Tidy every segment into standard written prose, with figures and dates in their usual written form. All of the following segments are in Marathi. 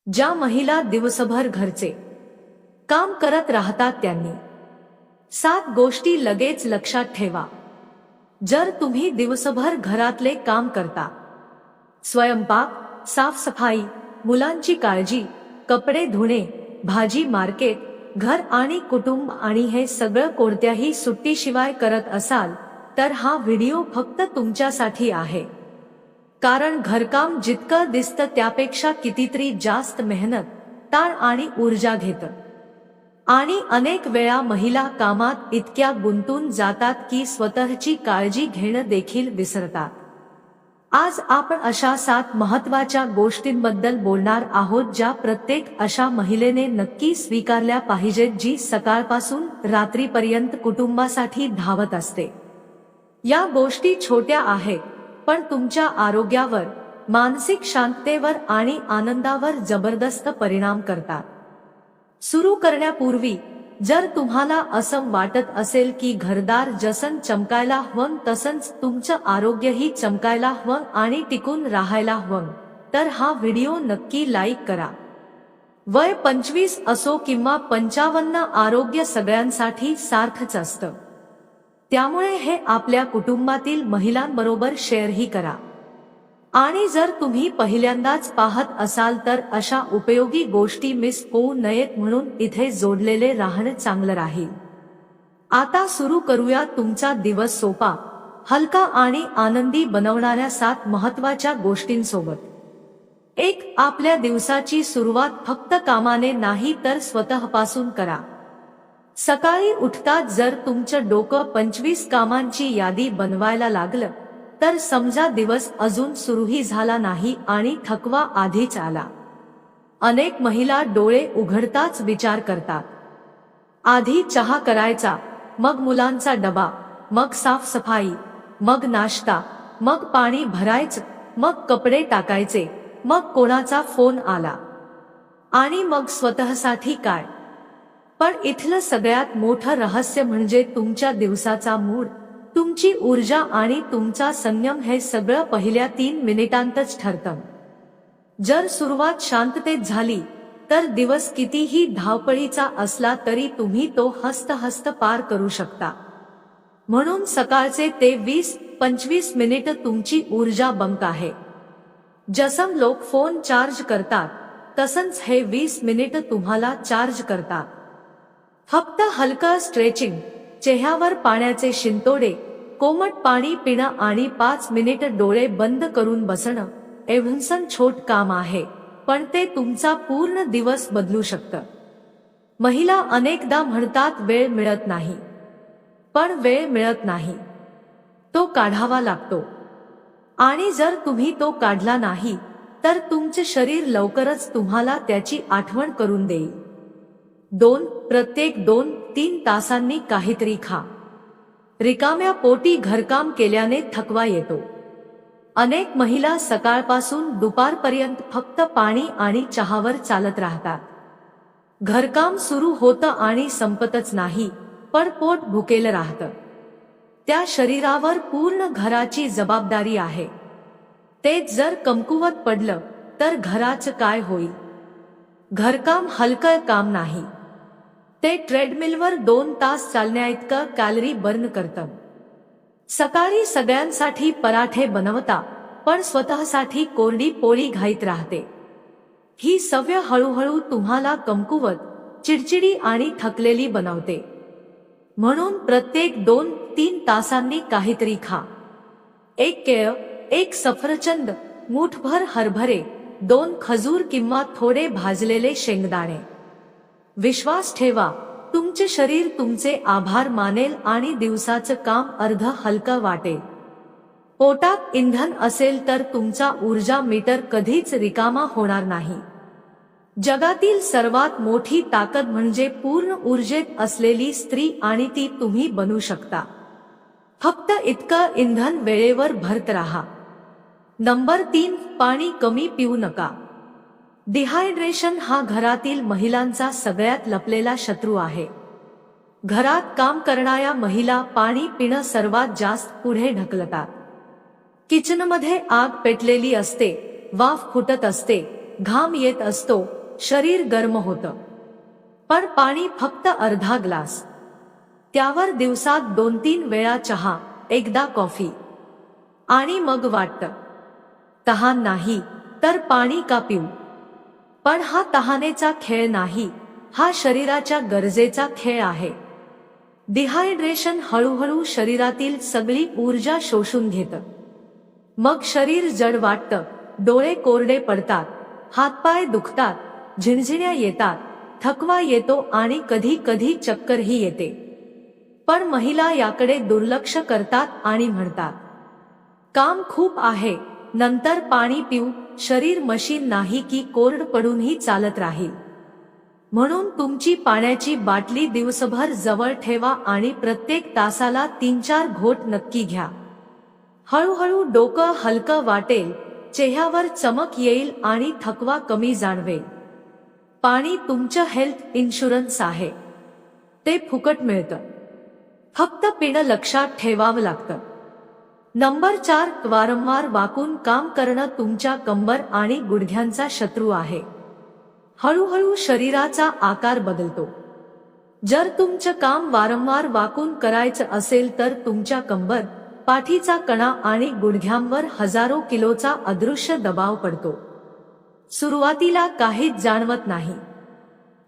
ज्या महिला दिवसभर घरचे काम करत राहतात त्यांनी 7 गोष्टी लगेच लक्षात ठेवा. जर तुम्ही दिवसभर घरातले काम करता, स्वयंपाक, साफसफाई, मुलांची काळजी, कपडे धुणे, भाजी मार्केट, घर आणि कुटुंब आणि हे सगळं कोणत्याही सुट्टीशिवाय करत असाल तर हा व्हिडिओ फक्त तुमच्यासाठी आहे. कारण घरकाम जितकं दिसतं त्यापेक्षा कितीतरी जास्त मेहनत, ताण आणि ऊर्जा घेतं. आणि अनेक वेळा महिला कामात इतक्या गुंतून जातात की स्वतःची काळजी घेणं देखील विसरतात. आज आपण अशा 7 महत्त्वाच्या गोष्टींबद्दल बोलणार आहोत ज्या प्रत्येक अशा महिलेने नक्की स्वीकारल्या पाहिजेत जी सकाळपासून रात्रीपर्यंत कुटुंबासाठी धावत असते. या गोष्टी छोट्या आहेत पण तुमच्या आरोग्यावर, मानसिक शांततेवर आणि आनंदावर जबरदस्त परिणाम करतात. सुरू करण्यापूर्वी जर तुम्हाला असं वाटत असेल की घरदार जसं चमकायला हवं तसंच तुमचं आरोग्यही चमकायला हवं आणि टिकून राहायला हवं तर हा व्हिडिओ नक्की लाईक करा. वय 25 असो किंवा 55, आरोग्य सगळ्यांसाठी सारखंच असतं. त्यामुळे हे आपल्या कुटुंबातील महिलांबरोबर शेअरही करा. आणि जर तुम्ही पहिल्यांदाच पाहत असाल तर अशा उपयोगी गोष्टी मिस होऊ नयेत म्हणून इथे जोडलेले राहणं चांगलं राहील. आता सुरू करूया तुमचा दिवस सोपा, हलका आणि आनंदी बनवणाऱ्या 7 महत्त्वाच्या गोष्टींसोबत. 1. आपल्या दिवसाची सुरुवात फक्त कामाने नाही तर स्वतःपासून करा. सकाळी उठताच जर तुमचं डोकं 25 कामांची यादी बनवायला लागलं तर समजा दिवस अजून सुरूही झाला नाही आणि थकवा आधीच आला. अनेक महिला डोळे उघडताच विचार करतात, आधी चहा करायचा, मग मुलांचा डबा, मग साफसफाई, मग नाश्ता, मग पाणी भरायचं, मग कपडे टाकायचे, मग कोणाचा फोन आला आणि मग स्वतःसाठी काय. पण इथलं सगळ्यात मोठं रहस्य म्हणजे तुमच्या दिवसाचा मूड, तुमची ऊर्जा आणि तुमचा संयम हे सगळं पहिल्या 3 मिनिटांतच ठरतं. जर सुरुवात शांततेत झाली तर दिवस कितीही धावपळीचा असला तरी तुम्ही तो हसत पार करू शकता. म्हणून सकाळचे ते 20-25 मिनिट तुमची ऊर्जा बंक आहे. जसं लोक फोन चार्ज करतात तसंच हे 20 मिनिट तुम्हाला चार्ज करतात. फक्त हलकं स्ट्रेचिंग, चेहऱ्यावर पाण्याचे शिंतोडे, कोमट पाणी पिणं आणि 5 मिनिट डोळे बंद करून बसणं एवढंसं छोट काम आहे पण ते तुमचा पूर्ण दिवस बदलू शकतं. महिला अनेकदा म्हणतात वेळ मिळत नाही, पण वेळ मिळत नाही, तो काढावा लागतो. आणि जर तुम्ही तो काढला नाही तर तुमचे शरीर लवकरच तुम्हाला त्याची आठवण करून देईल. 2. प्रत्येक 2-3 तासांनी काहीतरी खा. रिकाम्या पोटी घरकाम केल्याने थकवा येतो. अनेक महिला सकाळपासून दुपारपर्यंत फक्त पाणी आणि चहावर चालत राहतात. घरकाम सुरू होतं आणि संपतच नाही पण पोट भुकेलं राहतं. त्या शरीरावर पूर्ण घराची जबाबदारी आहे. तेच जर कमकुवत पडलं तर घराचं काय होईल. घरकाम हलकं काम नाही, ते ट्रेडमिलवर 2 तास चालण्याइतकं कॅलरी बर्न करतं. सकाळी सगळ्यांसाठी पराठे बनवता पण स्वतःसाठी कोरडी पोळी घाईत राहते. ही सवय हळूहळू तुम्हाला कमकुवत, चिडचिडी आणि थकलेली बनवते. म्हणून प्रत्येक 2-3 तासांनी काहीतरी खा. 1 केळ, 1 सफरचंद, मूठभर हरभरे, 2 खजूर किंवा थोडे भाजलेले शेंगदाणे. विश्वास ठेवा, तुमचे शरीर तुमचे आभार मानेल आणि दिवसाचं काम अर्ध हलकं वाटेल. पोटात इंधन असेल तर तुमचा ऊर्जा मीटर कधीच रिकामा होणार नाही. जगातील सर्वात मोठी ताकद म्हणजे पूर्ण ऊर्जेत असलेली स्त्री आणि ती तुम्ही बनू शकता. फक्त इतकं इंधन वेळेवर भरत राहा. नंबर 3. पाणी कमी पिऊ नका. डिहायड्रेशन हा घरातील महिलांचा सगळ्यात लपलेला शत्रू आहे. घरात काम करणाऱ्या महिला पाणी पिणं सर्वात जास्त पुढे ढकलतात. किचनमध्ये आग पेटलेली असते, वाफ फुटत असते, घाम येत असतो, शरीर गरम होतं. पण पाणी फक्त अर्धा ग्लास. त्यावर दिवसात 2-3 वेळा चहा, एकदा कॉफी. आणि मग वाटतं, तहान नाही तर पाणी का पिऊ? पण हा तहानेचा खेळ नाही, हा शरीराच्या गरजेचा खेळ आहे. डिहायड्रेशन हळूहळू शरीरातील सगळी ऊर्जा शोषून घेतं. मग शरीर जड वाटतं, डोळे कोरडे पडतात, हातपाय दुखतात, झिणझिण्या येतात, थकवा येतो आणि कधी कधी चक्करही येते. पण महिला याकडे दुर्लक्ष करतात आणि म्हणतात, काम खूप आहे, नंतर पाणी पिऊ. शरीर मशीन नाही की कोरड पडूनही चालत राहील. म्हणून तुमची पाण्याची बाटली दिवसभर जवळ ठेवा आणि प्रत्येक तासाला 3-4 घोट नक्की घ्या. हळूहळू डोकं हलकं वाटेल, चेहऱ्यावर चमक येईल आणि थकवा कमी जाणवेल. पाणी तुमचं हेल्थ इन्शुरन्स आहे. ते फुकट मिळतं. फक्त पिणं लक्षात ठेवावं लागतं. नंबर 4, वारंवार वाकून काम करणं तुमच्या कंबर आणि गुडघ्यांचा शत्रू आहे. हळूहळू शरीराचा आकार बदलतो. जर तुमचं काम वारंवार वाकून करायचं असेल तर तुमच्या कंबर, पाठीचा कणा आणि गुडघ्यांवर हजारो किलोचा अदृश्य दबाव पडतो. सुरुवातीला काहीच जाणवत नाही,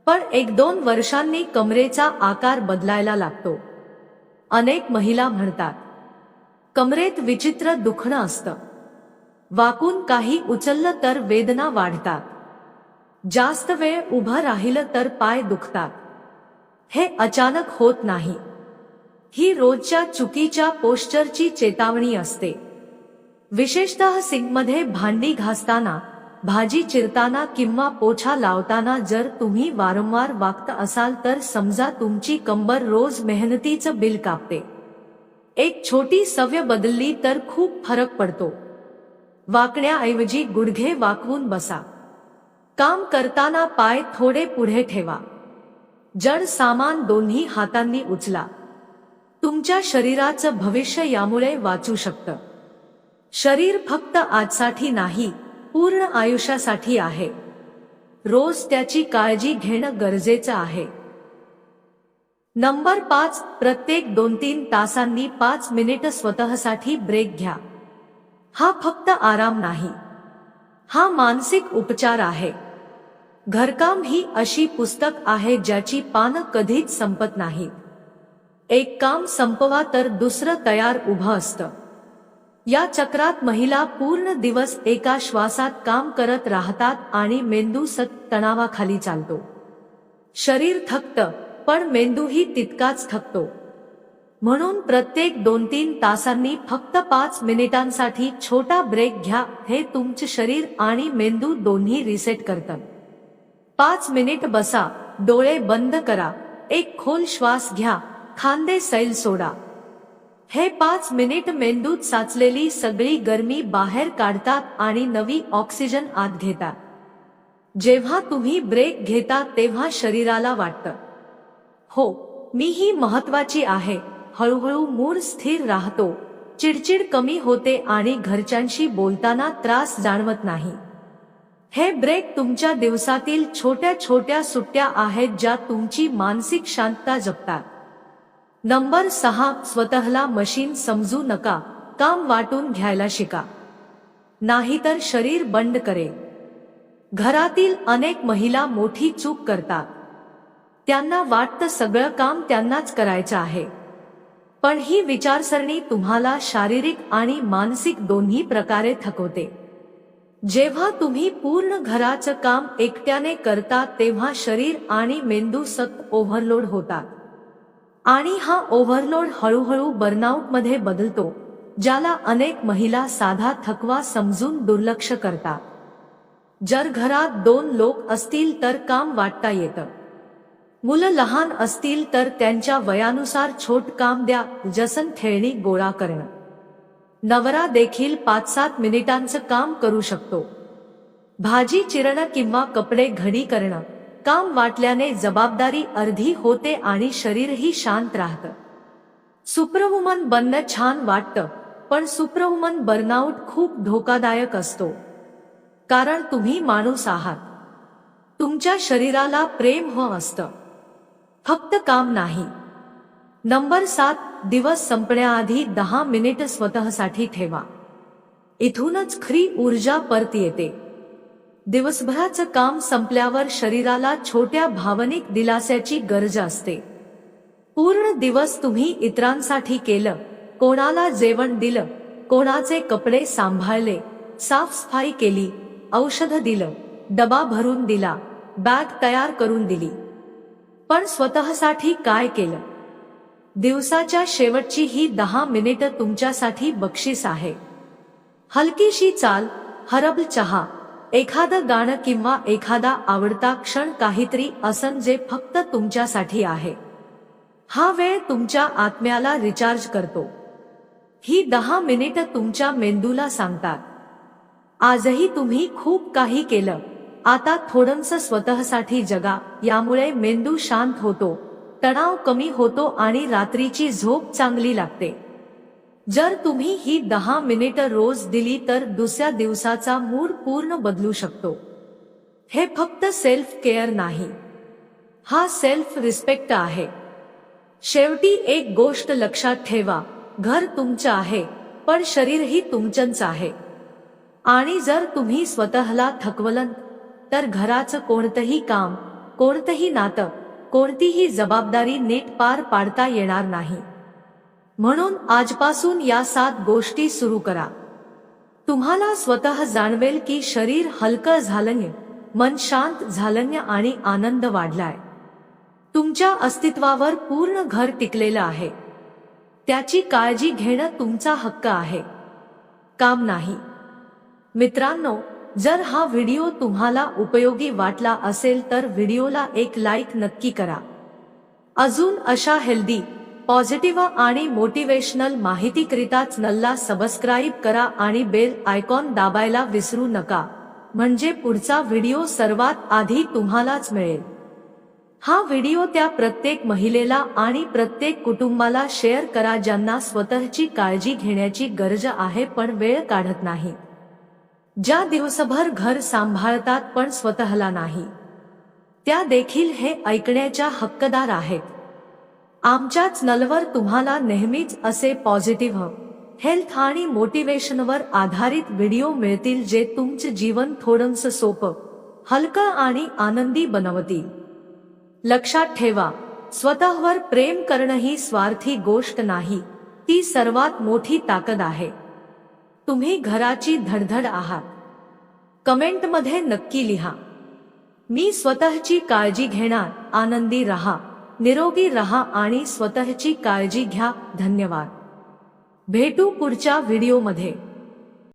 पण 1-2 वर्षांनी कमरेचा आकार बदलायला लागतो. अनेक महिला म्हणतात, कमरेत विचित्र दुखणं असतं. वाकून काही उचललं तर वेदना वाढतात. जास्त वेळ उभं राहिलं तर पाय दुखतात. हे अचानक होत नाही. ही रोजच्या चुकीच्या पोश्चरची चेतावणी असते. विशेषतः सिंकमध्ये भांडी घासताना, भाजी चिरताना किंवा पोछा लावताना जर तुम्ही वारंवार वाकत असाल तर समजा तुमची कंबर रोज मेहनतीचं बिल कापते. एक छोटी सवय बदलली तर खूप फरक पडतो. वाकण्याऐवजी गुडघे वाकवून बसा. काम करताना पाय थोडे पुढे ठेवा. जड सामान दोन्ही हातांनी उचला. तुमच्या शरीराचं भविष्य यामुळे वाचू शकतं. शरीर फक्त आजसाठी नाही, पूर्ण आयुष्यासाठी आहे. रोज त्याची काळजी घेणं गरजेचं आहे. नंबर 5, प्रत्येक 2-3 तासांनी 5 मिनिटं स्वतःसाठी ब्रेक घ्या. हा फक्त आराम नाही, हा मानसिक उपचार आहे. घरकाम ही अशी पुस्तक आहे ज्याची पानं कधीच संपत नाहीत. एक काम संपवा तर दुसरं तयार उभं असतं. या चक्रात महिला पूर्ण दिवस एका श्वासात काम करत राहतात आणि मेंदू सतत तणावाखाली चालतो. शरीर थकतं, पण मेंदूही तितकाच थकतो. म्हणून प्रत्येक 2-3 तासांनी फक्त 5 मिनिटांसाठी छोटा ब्रेक घ्या. हे तुमचे शरीर आणि मेंदू दोन्ही रिसेट करतं. 5 मिनिट बसा, डोळे बंद करा, एक खोल श्वास घ्या, खांदे सैल सोडा. हे 5 मिनिट मेंदूत साचलेली सगळी गरमी बाहेर काढतात आणि नवी ऑक्सिजन आत घेतात. जेव्हा तुम्ही ब्रेक घेता तेव्हा शरीराला वाटतं, हो, मी ही महत्वाची आहे. हळूहळू मूड स्थिर राहतो, चिडचिड कमी होते आणि घरच्यांशी बोलताना त्रास जाणवत नाही. हे ब्रेक तुमच्या दिवसातील छोट्या छोट्या सुट्ट्या आहेत ज्या तुमची मानसिक शांतता जपतात. नंबर 6, स्वतःला मशीन समजू नका. काम वाटून घ्यायला शिका, नाहीतर शरीर बंड करेल. घरातील अनेक महिला मोठी चूक करतात. त्यांना वाटतं सगळं काम त्यांनाच करायचं आहे. पण ही विचारसरणी तुम्हाला शारीरिक आणि मानसिक दोन्ही प्रकारे थकवते. जेव्हा तुम्ही पूर्ण घराचं काम एकट्याने करता तेव्हा शरीर आणि मेंदू सतत ओव्हरलोड होतात. आणि हा ओव्हरलोड हळूहळू बर्नआउटमध्ये बदलतो, ज्याला अनेक महिला साधा थकवा समजून दुर्लक्ष करतात. जर घरात 2 लोक असतील तर काम वाटता येतं. मुलं लहान असतील तर त्यांच्या वयानुसार छोट काम द्या, जसं खेळणी गोळा करणं. नवरा देखील 5-7 मिनिटांचं काम करू शकतो. भाजी चिरणं किंवा कपडे घडी करणं. काम वाटल्याने जबाबदारी अर्धी होते आणि शरीरही शांत राहतं. सुपरवुमन बनणं छान वाटतं, पण सुपरवुमन बर्नआउट खूप धोकादायक असतो. कारण तुम्ही माणूस आहात. तुमच्या शरीराला प्रेम हवं असतं, फक्त काम नाही. नंबर 7, दिवस संपण्याआधी 10 मिनिट स्वतःसाठी ठेवा. इथूनच खरी ऊर्जा परत येते. दिवसभराचं काम संपल्यावर शरीराला छोट्या भावनिक दिलास्याची गरज असते. पूर्ण दिवस तुम्ही इतरांसाठी केलं, कोणाला जेवण दिलं, कोणाचे कपडे सांभाळले, साफसफाई केली, औषध दिलं, डबा भरून दिला, बॅग तयार करून दिली. पण स्वतःसाठी काय केलं? दिवसाच्या शेवटची ही 10 मिनिटं तुमच्यासाठी बक्षीस आहे. हलकीशी चाल, हर्बल चहा, एखादं गाणं किंवा एखादा आवडता क्षण, काहीतरी असं जे फक्त तुमच्यासाठी आहे. हा वेळ तुमच्या आत्म्याला रिचार्ज करतो. ही 10 मिनिटं तुमच्या मेंदूला सांगतात, आजही तुम्ही खूप काही केलं, आता थोडंसं स्वतःसाठी जगा. यामुळे मेंदू शांत होतो, तणाव कमी होतो आणि रात्रीची झोप चांगली लागते. जर तुम्ही ही 10 मिनिटं रोज दिली तर दुसऱ्या दिवसाचा मूड पूर्ण बदलू शकतो. हे फक्त सेल्फ केअर नाही, हा सेल्फ रिस्पेक्ट आहे. शेवटी एक गोष्ट लक्षात ठेवा, घर तुमचं आहे, पण शरीरही तुमचंच आहे. आणि जर तुम्ही स्वतःला थकवलं तर घराचं कोणतंही काम, कोणतंही नातं, कोणतीही जबाबदारी नीट पार पाडता येणार नाही. म्हणून आजपासून या 7 गोष्टी सुरू करा. तुम्हाला स्वतः जाणवेल की शरीर हलकं झालं, मन शांत झालं आणि आनंद वाढलाय. तुमच्या अस्तित्वावर पूर्ण घर टिकलेलं आहे. त्याची काळजी घेणं तुमचा हक्क आहे, काम नाही. मित्रांनो, जर हा व्हिडिओ तुम्हाला उपयोगी वाटला असेल तर व्हिडिओला एक लाईक नक्की करा. अजून अशा हेल्दी, पॉझिटिव्ह आणि मोटिवेशनल माहितीकरिता चॅनलला सबस्क्राईब करा आणि बेल आयकॉन दाबायला विसरू नका, म्हणजे पुढचा व्हिडिओ सर्वात आधी तुम्हालाच मिळेल. हा व्हिडिओ त्या प्रत्येक महिलेला आणि प्रत्येक कुटुंबाला शेअर करा ज्यांना स्वतःची काळजी घेण्याची गरज आहे पण वेळ काढत नाही. ज्या दिवसभर घर सांभाळतात पण स्वतःला नाही, त्या देखील हे ऐकण्याच्या हक्कदार आहेत. आमच्या चॅनलवर तुम्हाला नेहमीच असे पॉझिटिव्ह, हेल्थ आणि मोटिवेशनवर आधारित व्हिडिओ मिळतील जे तुमचं जीवन थोडंसं सोपं, हलकं आणि आनंदी बनवतील. लक्षात ठेवा, स्वतःवर प्रेम करणं ही स्वार्थी गोष्ट नाही, ती सर्वात मोठी ताकद आहे. तुम्ही घराची धडधड आहात. कमेंटमध्ये नक्की लिहा, मी स्वतःची काळजी घेणार. आनंदी रहा, निरोगी रहा आणि स्वतःची काळजी घ्या. धन्यवाद. भेटू पुढच्या व्हिडिओमध्ये.